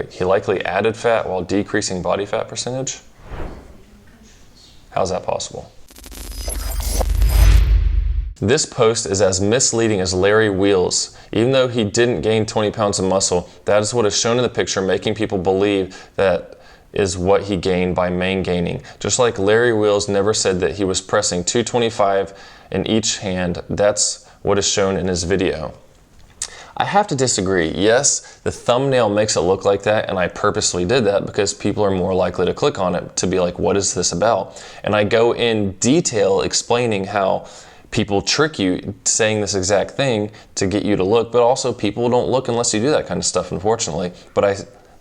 Wait, he likely added fat while decreasing body fat percentage? How's that possible? This post is as misleading as Larry Wheels. Even though he didn't gain 20 pounds of muscle, that is what is shown in the picture, making people believe that is what he gained by main gaining. Just like Larry Wheels never said that he was pressing 225 in each hand, that's what is shown in his video. I have to disagree. Yes, the thumbnail makes it look like that, and I purposely did that because people are more likely to click on it to be like, what is this about? And I go in detail explaining how people trick you saying this exact thing to get you to look, but also people don't look unless you do that kind of stuff, unfortunately. But I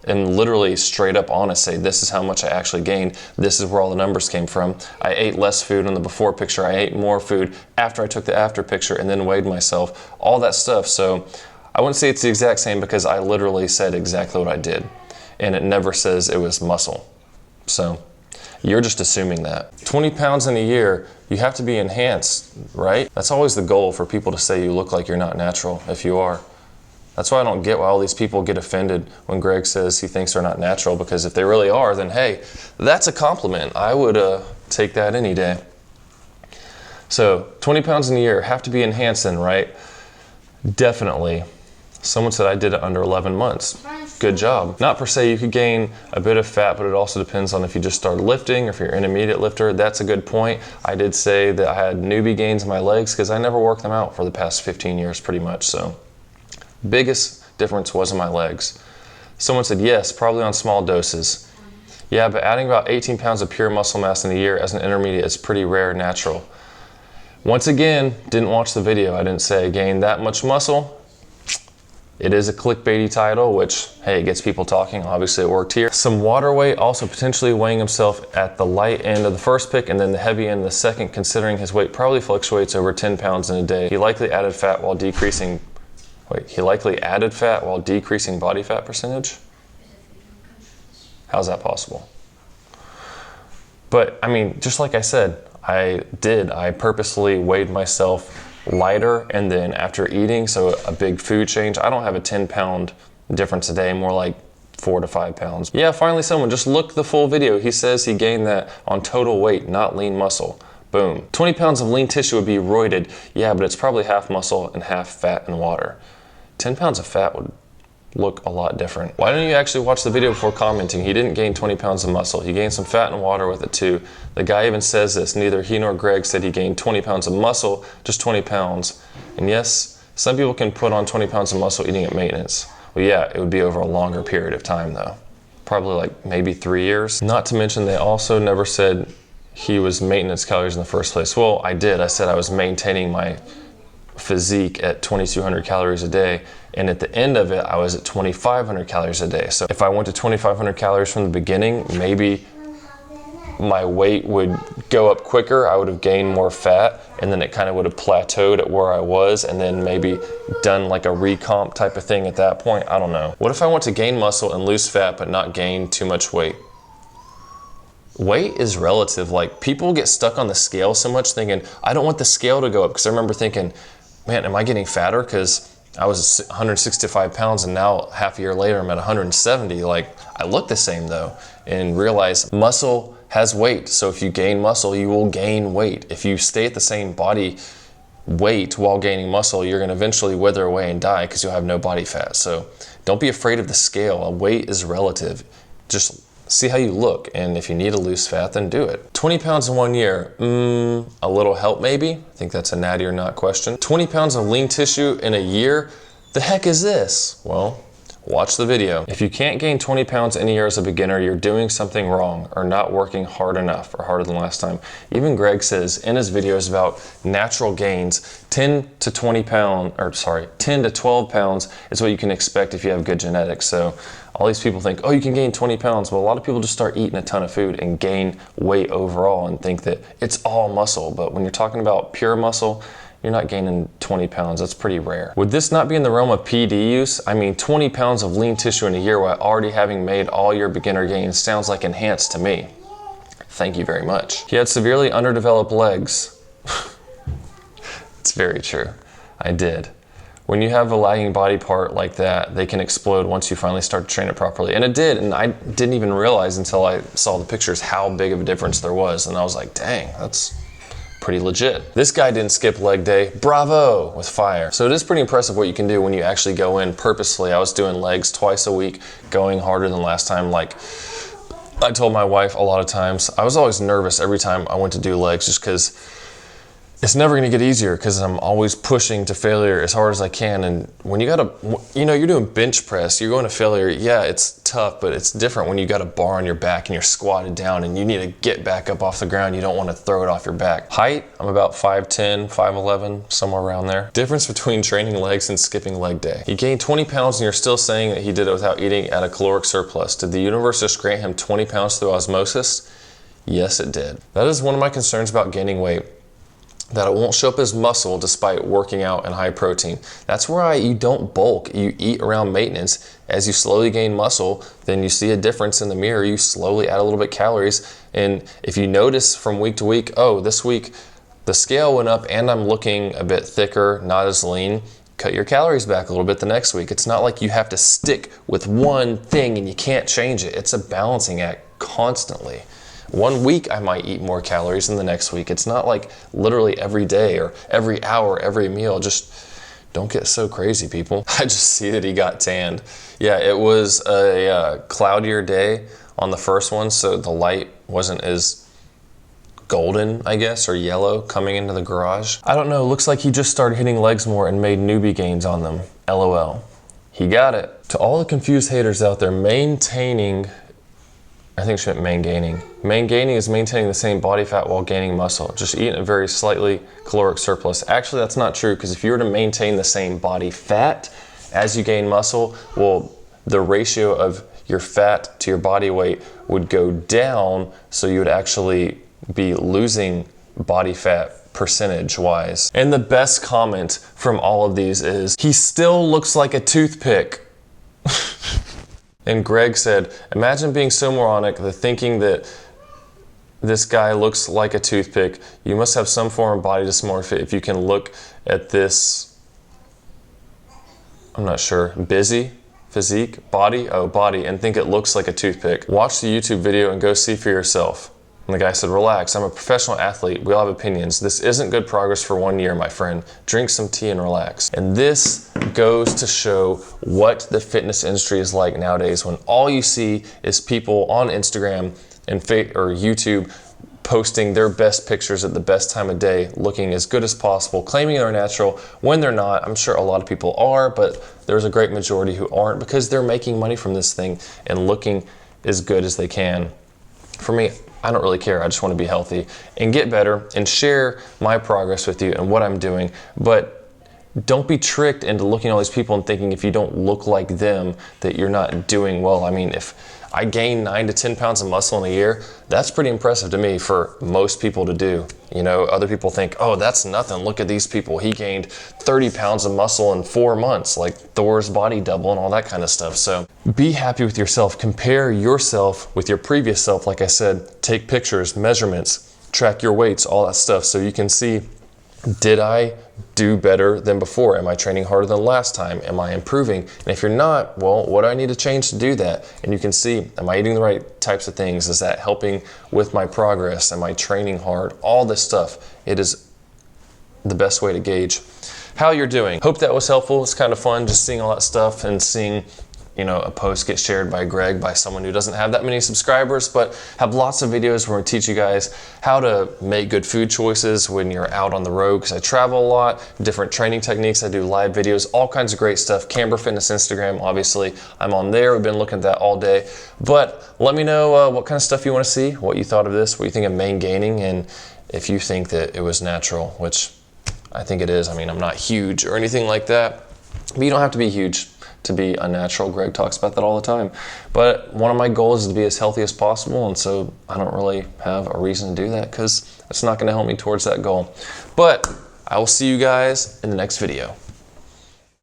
am literally straight up honest, say this is how much I actually gained, this is where all the numbers came from. I ate less food in the before picture, I ate more food after I took the after picture and then weighed myself, all that stuff. So I wouldn't say it's the exact same because I literally said exactly what I did, and it never says it was muscle. So you're just assuming that. 20 pounds in a year, you have to be enhanced, right? That's always the goal, for people to say you look like you're not natural if you are. That's why I don't get why all these people get offended when Greg says he thinks they're not natural, because if they really are, then hey, that's a compliment. I would take that any day. So 20 pounds in a year, have to be enhanced then, right? Definitely. Someone said I did it under 11 months. Good job. Not per se, you could gain a bit of fat, but it also depends on if you just started lifting or if you're an intermediate lifter. That's a good point. I did say that I had newbie gains in my legs because I never worked them out for the past 15 years pretty much. So biggest difference was in my legs. Someone said yes, probably on small doses. Yeah, but adding about 18 pounds of pure muscle mass in a year as an intermediate is pretty rare and natural. Once again, didn't watch the video. I didn't say I gained that much muscle. It is a clickbaity title, which, hey, it gets people talking. Obviously it worked here. Some water weight, also potentially weighing himself at the light end of the first pick and then the heavy end of the second, considering his weight probably fluctuates over 10 pounds in a day. He likely added fat while decreasing, body fat percentage? How's that possible? But I mean, just like I said, I purposely weighed myself lighter and then after eating, so a big food change. I don't have a 10-pound difference a day, more like 4 to 5 pounds. Yeah, finally someone, just look the full video. He says he gained that on total weight, not lean muscle. Boom. 20 pounds of lean tissue would be roided. Yeah, but it's probably half muscle and half fat and water. 10 pounds of fat would look a lot different. Why don't you actually watch the video before commenting? He didn't gain 20 pounds of muscle. He gained some fat and water with it too. The guy even says this. Neither he nor Greg said he gained 20 pounds of muscle, just 20 pounds. And yes, some people can put on 20 pounds of muscle eating at maintenance. Well, yeah, it would be over a longer period of time though. Probably like maybe 3 years. Not to mention they also never said he was maintenance calories in the first place. Well, I did. I said I was maintaining my physique at 2,200 calories a day, and at the end of it I was at 2,500 calories a day. So if I went to 2,500 calories from the beginning, maybe my weight would go up quicker, I would have gained more fat, and then it kind of would have plateaued at where I was, and then maybe done like a recomp type of thing at that point. I don't know. What if I want to gain muscle and lose fat but not gain too much weight? Weight is relative. Like, people get stuck on the scale so much thinking, I don't want the scale to go up, because I remember thinking, man, am I getting fatter? Because I was 165 pounds and now half a year later I'm at 170. Like, I look the same though, and realize muscle has weight. So if you gain muscle, you will gain weight. If you stay at the same body weight while gaining muscle, you're gonna eventually wither away and die because you'll have no body fat. So don't be afraid of the scale. Weight is relative. Just see how you look, and if you need to lose fat, then do it. 20 pounds in 1 year, a little help maybe? I think that's a natty or not question. 20 pounds of lean tissue in a year? The heck is this? Well, watch the video. If you can't gain 20 pounds in a year as a beginner, you're doing something wrong or not working hard enough or harder than last time. Even Greg says in his videos about natural gains, 10 to 12 pounds is what you can expect if you have good genetics. So all these people think, oh, you can gain 20 pounds. Well, a lot of people just start eating a ton of food and gain weight overall and think that it's all muscle. But when you're talking about pure muscle, you're not gaining 20 pounds. That's pretty rare. Would this not be in the realm of PD use? I mean, 20 pounds of lean tissue in a year while already having made all your beginner gains sounds like enhanced to me. Thank you very much. He had severely underdeveloped legs. It's very true. I did. When you have a lagging body part like that, they can explode once you finally start to train it properly. And it did, and I didn't even realize until I saw the pictures how big of a difference there was. And I was like, dang, that's pretty legit. This guy didn't skip leg day. Bravo, with fire. So it is pretty impressive what you can do when you actually go in purposefully. I was doing legs twice a week, going harder than last time. Like I told my wife a lot of times, I was always nervous every time I went to do legs just because it's never gonna get easier because I'm always pushing to failure as hard as I can. And when you gotta, you know, you're doing bench press, you're going to failure. Yeah, it's tough, but it's different when you got a bar on your back and you're squatted down and you need to get back up off the ground. You don't want to throw it off your back. Height, I'm about 5'10", 5'11", somewhere around there. Difference between training legs and skipping leg day. He gained 20 pounds and you're still saying that he did it without eating at a caloric surplus. Did the universe just grant him 20 pounds through osmosis? Yes, it did. That is one of my concerns about gaining weight, that it won't show up as muscle despite working out and high protein. That's why you don't bulk, you eat around maintenance. As you slowly gain muscle, then you see a difference in the mirror, you slowly add a little bit calories. And if you notice from week to week, oh, this week the scale went up and I'm looking a bit thicker, not as lean, cut your calories back a little bit the next week. It's not like you have to stick with one thing and you can't change it. It's a balancing act constantly. One week I might eat more calories than the next week. It's not like literally every day or every hour, every meal. Just don't get so crazy, people. I just see that he got tanned. Yeah, it was a cloudier day on the first one, so the light wasn't as golden, I guess, or yellow coming into the garage. I don't know, looks like he just started hitting legs more and made newbie gains on them. LOL. He got it. To all the confused haters out there, maintaining, I think she meant maintaining. Maintaining is maintaining the same body fat while gaining muscle. Just eating a very slightly caloric surplus. Actually, that's not true, because if you were to maintain the same body fat as you gain muscle, well, the ratio of your fat to your body weight would go down, so you would actually be losing body fat percentage-wise. And the best comment from all of these is, he still looks like a toothpick. And Greg said, imagine being so moronic that thinking that this guy looks like a toothpick. You must have some form of body dysmorphia if you can look at this, I'm not sure, physique, body, and think it looks like a toothpick. Watch the YouTube video and go see for yourself. And the guy said, relax, I'm a professional athlete. We all have opinions. This isn't good progress for 1 year, my friend. Drink some tea and relax. And this goes to show what the fitness industry is like nowadays, when all you see is people on Instagram and or YouTube posting their best pictures at the best time of day, looking as good as possible, claiming they're natural when they're not. I'm sure a lot of people are, but there's a great majority who aren't, because they're making money from this thing and looking as good as they can. For me, I don't really care. I just want to be healthy and get better and share my progress with you and what I'm doing. But don't be tricked into looking at all these people and thinking if you don't look like them that you're not doing well. I mean, if I gain 9 to 10 pounds of muscle in a year, that's pretty impressive to me for most people to do. You know, other people think, oh, that's nothing. Look at these people. He gained 30 pounds of muscle in 4 months, like Thor's body double and all that kind of stuff. So be happy with yourself. Compare yourself with your previous self. Like I said, take pictures, measurements, track your weights, all that stuff, so you can see, did I do better than before? Am I training harder than last time? Am I improving? And if you're not, well, what do I need to change to do that? And you can see, am I eating the right types of things? Is that helping with my progress? Am I training hard? All this stuff. It is the best way to gauge how you're doing. Hope that was helpful. It's kind of fun just seeing all that stuff and seeing, you know, a post get shared by Greg, by someone who doesn't have that many subscribers, but have lots of videos where we teach you guys how to make good food choices when you're out on the road, because I travel a lot, different training techniques. I do live videos, all kinds of great stuff. Camber Fitness Instagram, obviously, I'm on there. We've been looking at that all day. But let me know what kind of stuff you want to see, what you thought of this, what you think of main gaining, and if you think that it was natural, which I think it is. I mean, I'm not huge or anything like that, but you don't have to be huge to be unnatural. Greg talks about that all the time. But one of my goals is to be as healthy as possible, and so I don't really have a reason to do that because it's not going to help me towards that goal. But I will see you guys in the next video.